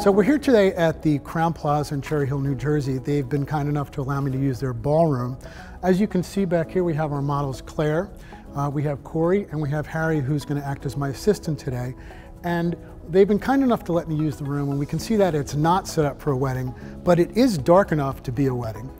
So we're here today at the Crown Plaza in Cherry Hill, New Jersey. They've been kind enough to allow me to use their ballroom. As you can see back here, we have our models Claire, we have Corey, and we have Harry, who's going to act as my assistant today. And they've been kind enough to let me use the room, and we can see that it's not set up for a wedding, but it is dark enough to be a wedding.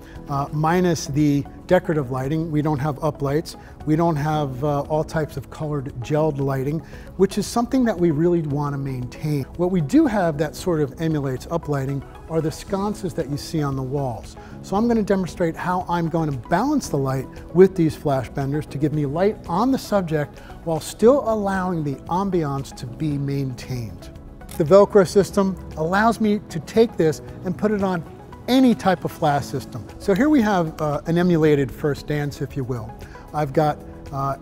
Minus the decorative lighting. We don't have uplights. We don't have all types of colored gelled lighting, which is something that we really want to maintain. What we do have that sort of emulates uplighting are the sconces that you see on the walls. So I'm going to demonstrate how I'm going to balance the light with these flash benders to give me light on the subject while still allowing the ambiance to be maintained. The Velcro system allows me to take this and put it on any type of flash system. So here we have an emulated first dance, if you will. I've got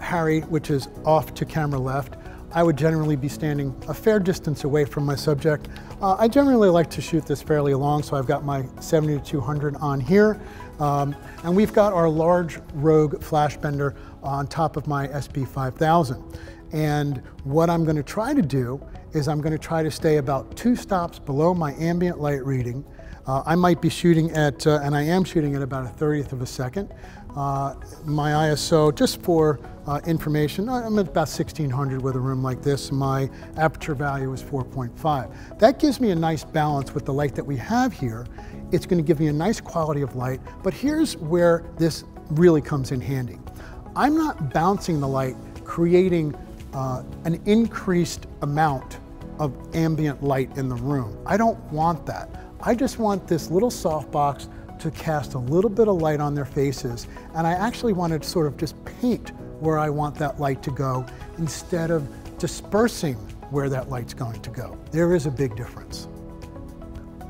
Harry, which is off to camera left. I would generally be standing a fair distance away from my subject. I generally like to shoot this fairly long, so I've got my 70-200 on here. And we've got our large Rogue flash bender on top of my SB5000. And what I'm going to try to do is I'm going to try to stay about 2 stops below my ambient light reading. I might be shooting at, and I am shooting at about 1/30 of a second. My ISO, just for information, I'm at about 1600 with a room like this. My aperture value is 4.5. That gives me a nice balance with the light that we have here. It's going to give me a nice quality of light, but here's where this really comes in handy. I'm not bouncing the light, creating an increased amount of ambient light in the room. I don't want that. I just want this little softbox to cast a little bit of light on their faces, and I actually want to sort of just paint where I want that light to go instead of dispersing where that light's going to go. There is a big difference.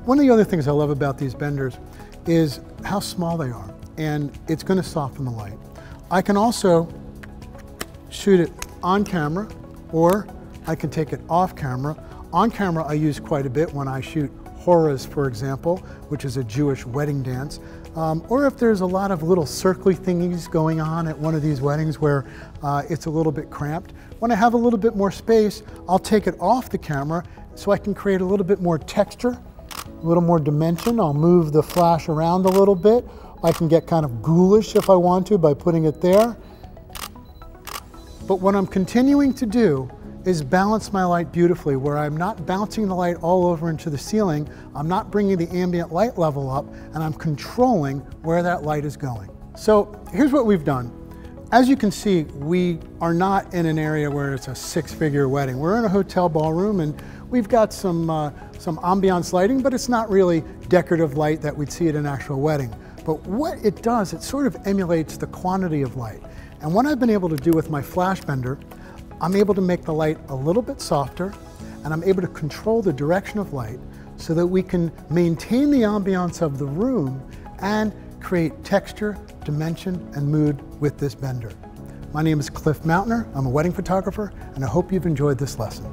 One of the other things I love about these benders is how small they are, and it's going to soften the light. I can also shoot it on camera, or I can take it off camera. On camera I use quite a bit when I shoot Horas, for example, which is a Jewish wedding dance, or if there's a lot of little circly thingies going on at one of these weddings where it's a little bit cramped. When I have a little bit more space, I'll take it off the camera so I can create a little bit more texture, a little more dimension. I'll move the flash around a little bit. I can get kind of ghoulish if I want to by putting it there. But what I'm continuing to do is balance my light beautifully, where I'm not bouncing the light all over into the ceiling, I'm not bringing the ambient light level up, and I'm controlling where that light is going. So here's what we've done. As you can see, we are not in an area where it's a 6-figure wedding. We're in a hotel ballroom, and we've got some ambiance lighting, but it's not really decorative light that we'd see at an actual wedding. But what it does, it sort of emulates the quantity of light. And what I've been able to do with my flash bender, I'm able to make the light a little bit softer, and I'm able to control the direction of light so that we can maintain the ambiance of the room and create texture, dimension, and mood with this bender. My name is Cliff Mountner. I'm a wedding photographer, and I hope you've enjoyed this lesson.